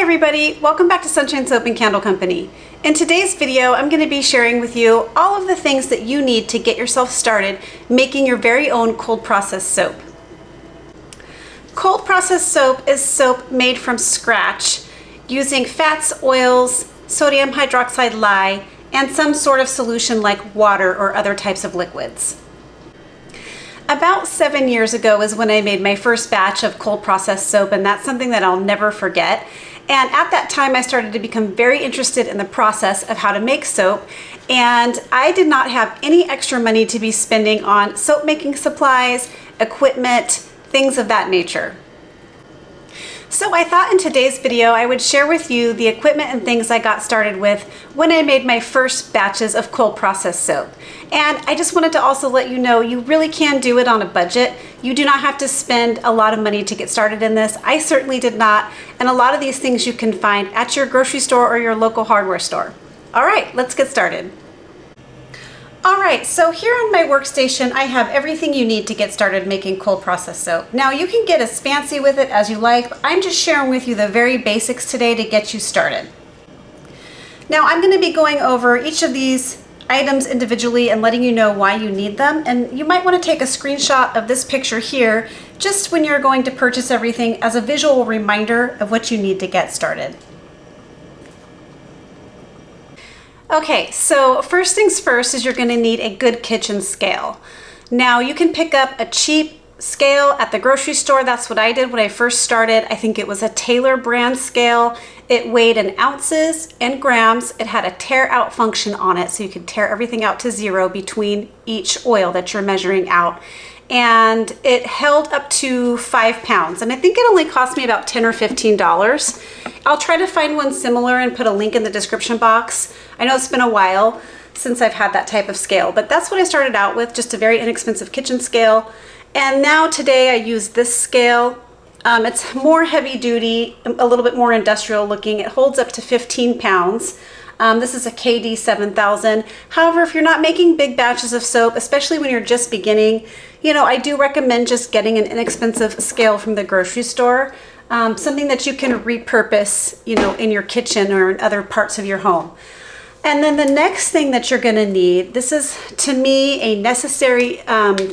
Hi everybody, welcome back to Sunshine Soap and Candle Company. In today's video, I'm going to be sharing with you all of the things that you need to get yourself started making your very own cold process soap. Cold process soap is soap made from scratch using fats, oils, sodium hydroxide lye, and some sort of solution like water or other types of liquids. About 7 years ago is when I made my first batch of cold process soap, and that's something that I'll never forget. And at that time, I started to become very interested in the process of how to make soap, and I did not have any extra money to be spending on soap making supplies, equipment, things of that nature. So I thought in today's video I would share with you the equipment and things I got started with when I made my first batches of cold process soap. And I just wanted to also let you know you really can do it on a budget. You do not have to spend a lot of money to get started in this. I certainly did not, and a lot of these things you can find at your grocery store or your local hardware store. All right, let's get started. All right, so here on my workstation, I have everything you need to get started making cold process soap. Now you can get as fancy with it as you like, but I'm just sharing with you the very basics today to get you started. Now I'm going to be going over each of these items individually and letting you know why you need them. And you might want to take a screenshot of this picture here just when you're going to purchase everything as a visual reminder of what you need to get started. Okay, so first things first is you're going to need a good kitchen scale. Now you can pick up a cheap scale at the grocery store. That's what I did when I first started. I think it was a Taylor brand scale. It weighed in ounces and grams. It had a tear out function on it, so you could tear everything out to zero between each oil that you're measuring out. And it held up to 5 pounds, and I think it only cost me about $10 or $15. I'll try to find one similar and put a link in the description box. I know it's been a while since I've had that type of scale, but that's what I started out with, just a very inexpensive kitchen scale. And now today I use this scale. It's more heavy duty, a little bit more industrial looking. It holds up to 15 pounds. This is a KD 7000. However, if you're not making big batches of soap, especially when you're just beginning, I do recommend just getting an inexpensive scale from the grocery store, something that you can repurpose, in your kitchen or in other parts of your home. And then the next thing that you're going to need, this is to me a necessary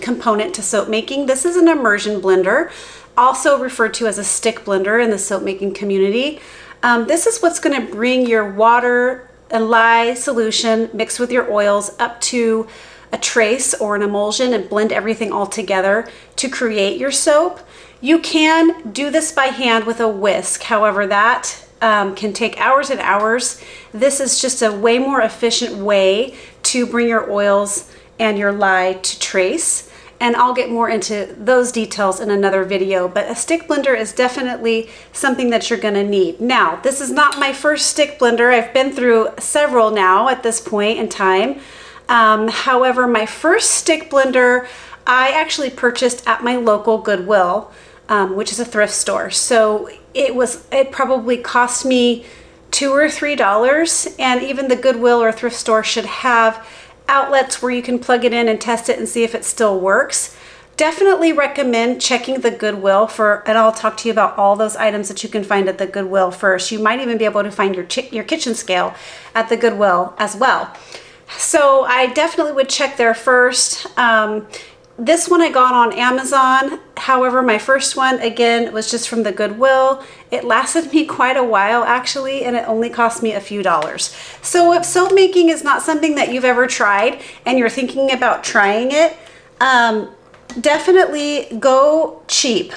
component to soap making. This is an immersion blender, also referred to as a stick blender in the soap making community. This is what's going to bring your water and lye solution mixed with your oils up to a trace or an emulsion and blend everything all together to create your soap. You can do this by hand with a whisk. However, that can take hours and hours. This is just a way more efficient way to bring your oils and your lye to trace. And I'll get more into those details in another video, but a stick blender is definitely something that you're gonna need. Now, this is not my first stick blender. I've been through several now at this point in time. However, my first stick blender, I actually purchased at my local Goodwill, which is a thrift store. So it probably cost me $2 or $3, and even the Goodwill or thrift store should have outlets where you can plug it in and test it and see if it still works. Definitely recommend checking the Goodwill and I'll talk to you about all those items that you can find at the Goodwill first. You might even be able to find your kitchen scale at the Goodwill as well. So I definitely would check there first. This one I got on Amazon. However, my first one, again, was just from the Goodwill. It lasted me quite a while, actually, and it only cost me a few dollars. So if soap making is not something that you've ever tried and you're thinking about trying it, definitely go cheap.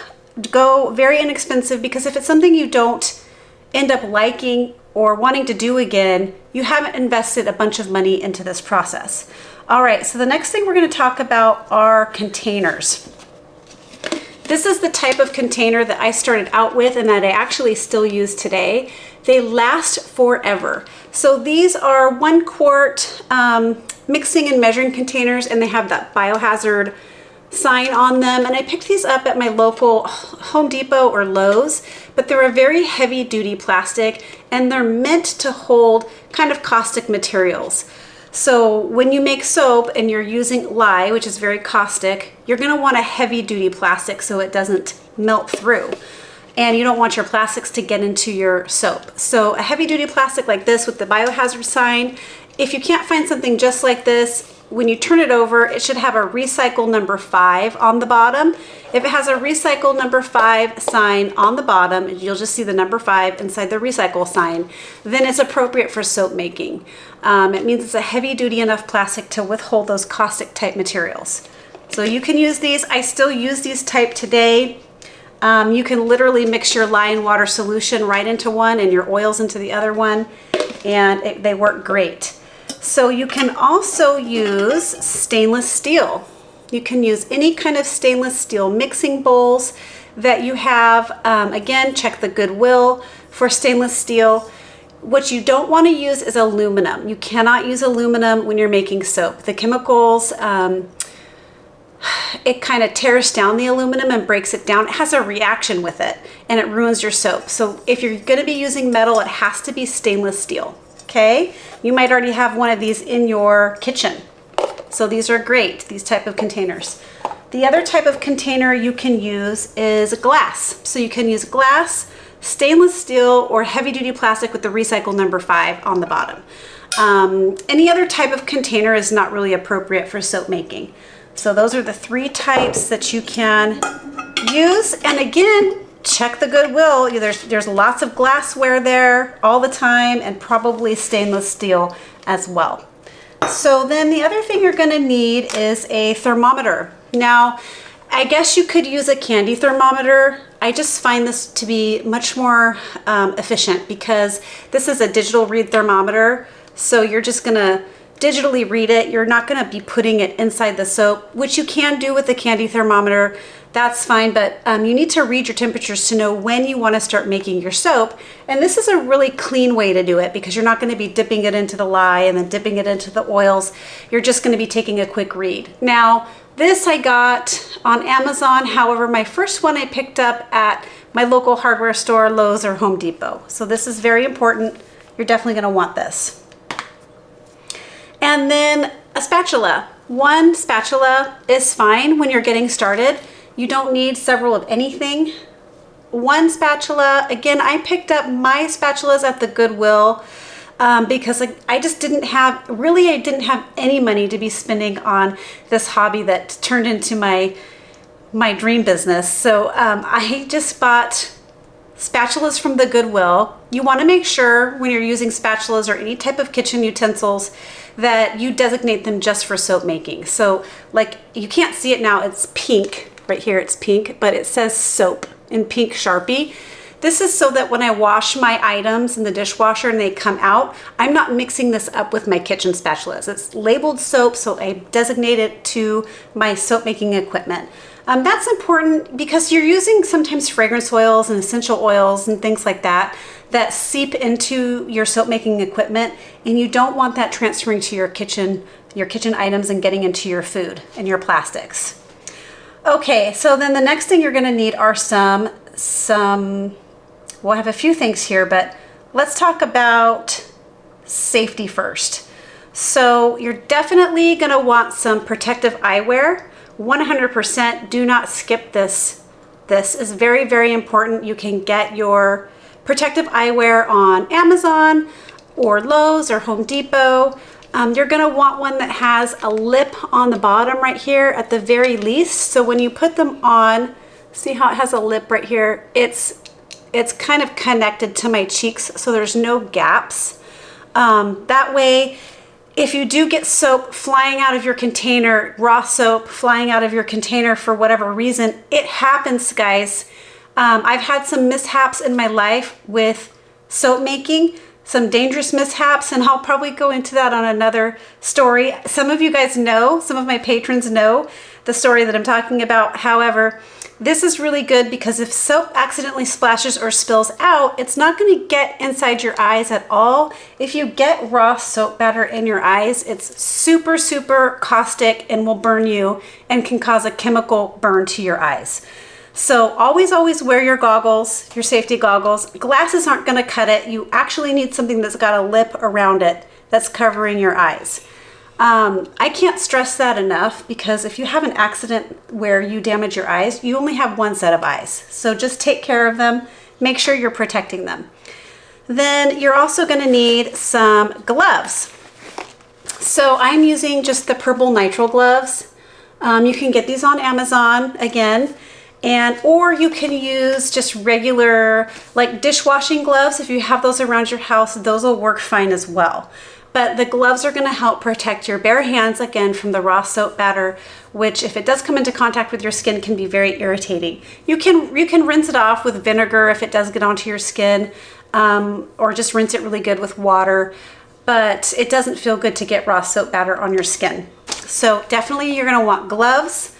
Go very inexpensive, because if it's something you don't end up liking or wanting to do again, you haven't invested a bunch of money into this process. All right, so the next thing we're going to talk about are containers. This is the type of container that I started out with and that I actually still use today. They last forever. So these are 1 quart mixing and measuring containers, and they have that biohazard sign on them. And I picked these up at my local Home Depot or Lowe's, but they're a very heavy duty plastic, and they're meant to hold kind of caustic materials. So when you make soap and you're using lye, which is very caustic, you're going to want a heavy duty plastic so it doesn't melt through. and you don't want your plastics to get into your soap. So a heavy duty plastic like this with the biohazard sign, if you can't find something just like this, when you turn it over, it should have a recycle number 5 on the bottom. If it has a recycle number 5 sign on the bottom, you'll just see the number 5 inside the recycle sign, then it's appropriate for soap making. It means it's a heavy duty enough plastic to withhold those caustic type materials. So you can use these. I still use these type today. You can literally mix your lye and water solution right into one and your oils into the other one, and they work great. So you can also use stainless steel. You can use any kind of stainless steel mixing bowls that you have. Again, check the Goodwill for stainless steel. What you don't want to use is aluminum. You cannot use aluminum when you're making soap. The chemicals, it kind of tears down the aluminum and breaks it down. It has a reaction with it and it ruins your soap. So if you're going to be using metal, it has to be stainless steel. Okay, you might already have one of these in your kitchen. So these are great, these type of containers. The other type of container you can use is glass. So you can use glass, stainless steel, or heavy duty plastic with the recycle number 5 on the bottom. Any other type of container is not really appropriate for soap making. So those are the 3 types that you can use. And again, check the Goodwill. There's lots of glassware there all the time, and probably stainless steel as well. So then the other thing you're going to need is a thermometer. Now, I guess you could use a candy thermometer. I just find this to be much more efficient because this is a digital read thermometer. So you're just going to digitally read it. You're not going to be putting it inside the soap, which you can do with the candy thermometer. That's fine, but you need to read your temperatures to know when you want to start making your soap. And this is a really clean way to do it because you're not going to be dipping it into the lye and then dipping it into the oils. You're just going to be taking a quick read. Now, this I got on Amazon. However, my first one I picked up at my local hardware store, Lowe's or Home Depot. So this is very important. You're definitely going to want this. And then a spatula. One spatula is fine when you're getting started. You don't need several of anything. One spatula. Again, I picked up my spatulas at the Goodwill because I just didn't have, I didn't have any money to be spending on this hobby that turned into my dream business. So I just bought spatulas from the Goodwill. You want to make sure when you're using spatulas or any type of kitchen utensils that you designate them just for soap making. So like, you can't see it now, it's pink. Right here it's pink, but it says soap in pink Sharpie. This is so that when I wash my items in the dishwasher and they come out, I'm not mixing this up with my kitchen spatulas. It's labeled soap, so I designate it to my soap making equipment. That's important because you're using sometimes fragrance oils and essential oils and things like that that seep into your soap making equipment, and you don't want that transferring to your kitchen items and getting into your food and your plastics. Okay, so then the next thing you're going to need are some, well, I have a few things here, but let's talk about safety first. So you're definitely going to want some protective eyewear. 100% do not skip this. This is very, very important. You can get your protective eyewear on Amazon or Lowe's or Home Depot. You're going to want one that has a lip on the bottom right here at the very least. So when you put them on, see how it has a lip right here? It's kind of connected to my cheeks, so there's no gaps. That way, if you do get soap flying out of your container, raw soap flying out of your container for whatever reason, it happens, guys. I've had some mishaps in my life with soap making. Some dangerous mishaps, and I'll probably go into that on another story. Some of you guys know, some of my patrons know the story that I'm talking about. However, this is really good because if soap accidentally splashes or spills out, it's not going to get inside your eyes at all. If you get raw soap batter in your eyes, it's super, super caustic and will burn you and can cause a chemical burn to your eyes. So always, always wear your goggles, your safety goggles. Glasses aren't going to cut it. You actually need something that's got a lip around it that's covering your eyes. I can't stress that enough, because if you have an accident where you damage your eyes, you only have one set of eyes. So just take care of them. Make sure you're protecting them. Then you're also going to need some gloves. So I'm using just the purple nitrile gloves. You can get these on Amazon again, or you can use just regular like dishwashing gloves. If you have those around your house, those will work fine as well. But the gloves are going to help protect your bare hands again from the raw soap batter, which if it does come into contact with your skin can be very irritating. You can rinse it off with vinegar if it does get onto your skin, or just rinse it really good with water. But it doesn't feel good to get raw soap batter on your skin. So definitely you're going to want gloves,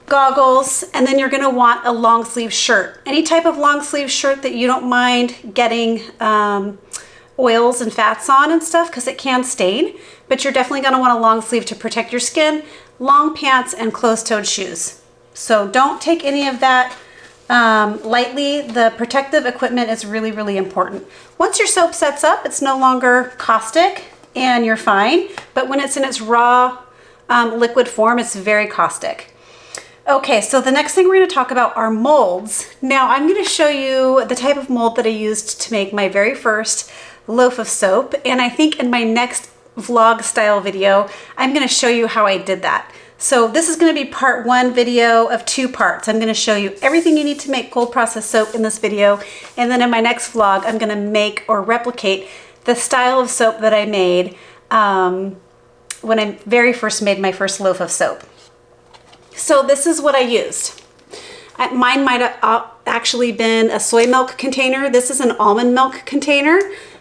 goggles, and then you're going to want a long sleeve shirt. Any type of long sleeve shirt that you don't mind getting oils and fats on and stuff, because it can stain, but you're definitely going to want a long sleeve to protect your skin, long pants, and closed-toed shoes. So don't take any of that lightly. The protective equipment is really, really important. Once your soap sets up, it's no longer caustic and you're fine, but when it's in its raw liquid form, it's very caustic. Okay, so the next thing we're going to talk about are molds. Now I'm going to show you the type of mold that I used to make my very first loaf of soap, and I think in my next vlog style video I'm going to show you how I did that. So this is going to be part 1 video of 2 parts. I'm going to show you everything you need to make cold process soap in this video, and then in my next vlog I'm going to make or replicate the style of soap that I made when I very first made my first loaf of soap. So this is what I used. Mine might have actually been a soy milk container. This is an almond milk container.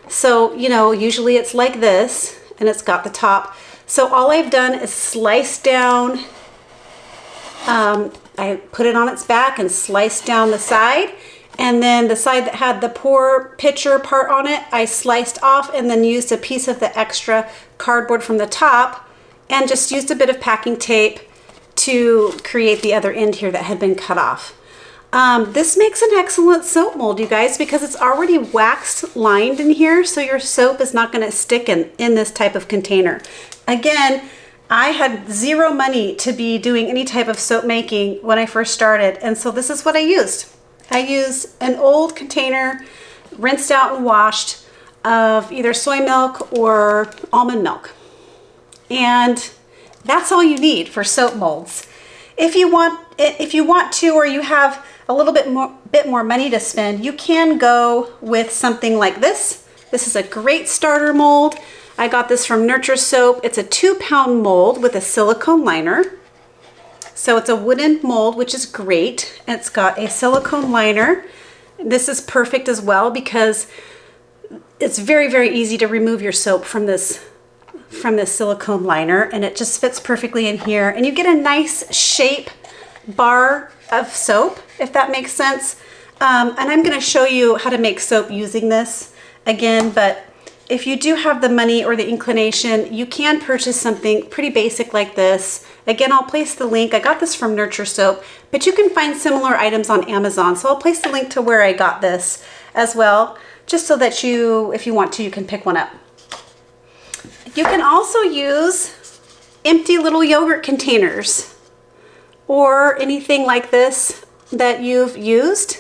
So, you know, usually it's like this, and it's got the top. So all I've done is slice down, I put it on its back and sliced down the side. And then the side that had the pour pitcher part on it, I sliced off and then used a piece of the extra cardboard from the top and just used a bit of packing tape to create the other end here that had been cut off. This makes an excellent soap mold, you guys, because it's already waxed lined in here, so your soap is not going to stick in this type of container. Again, I had zero money to be doing any type of soap making when I first started, and so this is what I used. I used an old container, rinsed out and washed, of either soy milk or almond milk. And that's all you need for soap molds. If you want to, or you have a little bit more money to spend, you can go with something like this. This is a great starter mold. I got this from Nurture Soap. It's a 2-pound mold with a silicone liner. So it's a wooden mold, which is great. It's got a silicone liner. This is perfect as well because it's very, very easy to remove your soap from this silicone liner, and it just fits perfectly in here. And you get a nice shape bar of soap, if that makes sense. And I'm going to show you how to make soap using this again, but if you do have the money or the inclination, you can purchase something pretty basic like this. Again, I'll place the link. I got this from Nurture Soap, but you can find similar items on Amazon. So I'll place the link to where I got this as well, just so that you, if you want to, you can pick one up. You can also use empty little yogurt containers or anything like this that you've used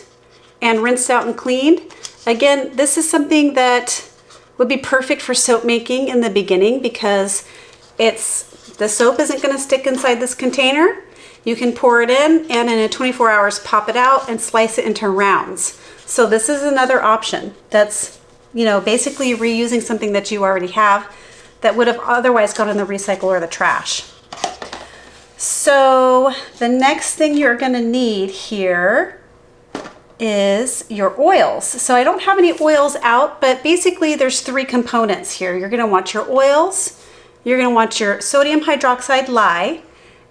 and rinsed out and cleaned. Again, this is something that would be perfect for soap making in the beginning because the soap isn't going to stick inside this container. You can pour it in and in 24 hours pop it out and slice it into rounds. So this is another option that's, you know, basically reusing something that you already have that would have otherwise gone in the recycle or the trash. So the next thing you're going to need here is your oils. So I don't have any oils out, but basically there's 3 components here. You're going to want your oils, you're going to want your sodium hydroxide lye,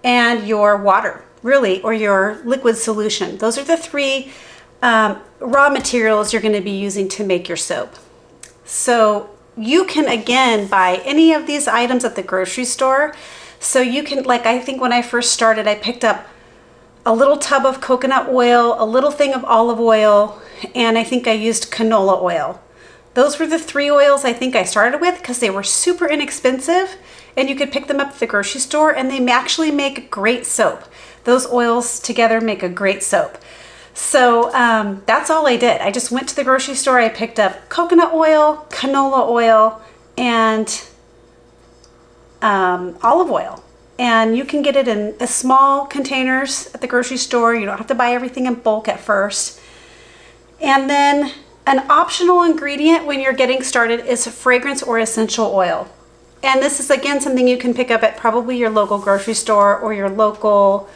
and your water, really, or your liquid solution. Those are the 3 raw materials you're going to be using to make your soap. So you can, again, buy any of these items at the grocery store. So you can, like, I think when I first started, I picked up a little tub of coconut oil, a little thing of olive oil, and I think I used canola oil. Those were the 3 oils I think I started with because they were super inexpensive and you could pick them up at the grocery store, and they actually make great soap. Those oils together make a great soap. So that's all I did. I just went to the grocery store. I picked up coconut oil, canola oil, and olive oil. And you can get it in small containers at the grocery store. You don't have to buy everything in bulk at first. And then an optional ingredient when you're getting started is fragrance or essential oil. And this is again something you can pick up at probably your local grocery store or your local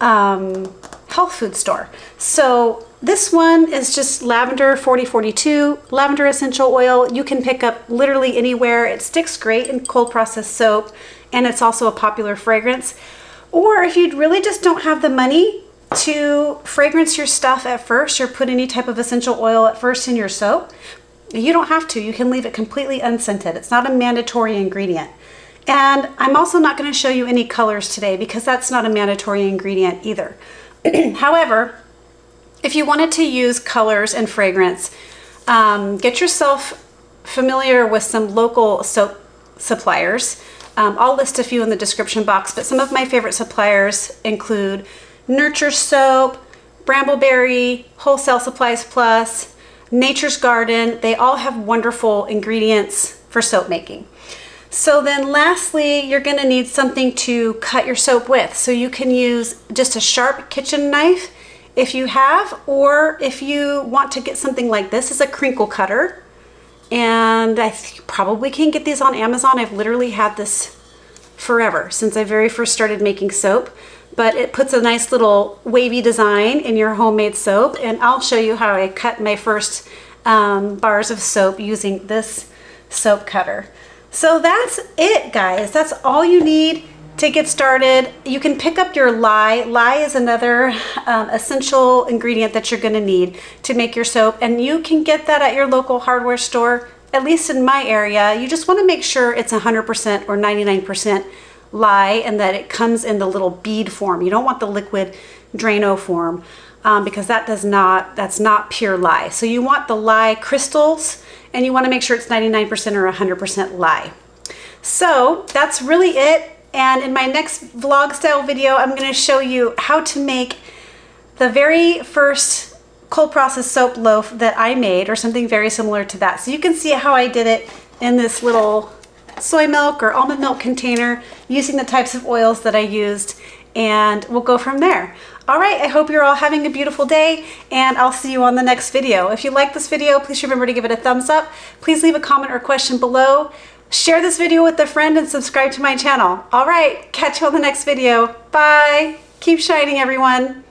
health food store. So this one is just lavender 4042, lavender essential oil. You can pick up literally anywhere. It sticks great in cold processed soap, and it's also a popular fragrance. Or if you really just don't have the money to fragrance your stuff at first or put any type of essential oil at first in your soap, you don't have to. You can leave it completely unscented. It's not a mandatory ingredient. And I'm also not going to show you any colors today because that's not a mandatory ingredient either. However, if you wanted to use colors and fragrance, get yourself familiar with some local soap suppliers. I'll list a few in the description box, but some of my favorite suppliers include Nurture Soap, Brambleberry, Wholesale Supplies Plus, Nature's Garden. They all have wonderful ingredients for soap making. So then lastly, you're going to need something to cut your soap with. So you can use just a sharp kitchen knife if you have, or if you want to get something like this, is a crinkle cutter. And I probably can get these on Amazon. I've literally had this forever, since I very first started making soap. But it puts a nice little wavy design in your homemade soap. And I'll show you how I cut my first bars of soap using this soap cutter. So that's it, guys. That's all you need to get started. You can pick up your lye. Lye is another essential ingredient that you're going to need to make your soap, and you can get that at your local hardware store, at least in my area. You just want to make sure it's 100% or 99% lye and that it comes in the little bead form. You don't want the liquid Drano form because that's not pure lye. So you want the lye crystals, and you want to make sure it's 99% or 100% lye. So that's really it. And in my next vlog style video, I'm going to show you how to make the very first cold processed soap loaf that I made, or something very similar to that. So you can see how I did it in this little soy milk or almond milk container using the types of oils that I used, and we'll go from there. All right, I hope you're all having a beautiful day, and I'll see you on the next video. If you like this video, please remember to give it a thumbs up. Please leave a comment or question below. Share this video with a friend and subscribe to my channel. All right, catch you on the next video. Bye. Keep shining, everyone.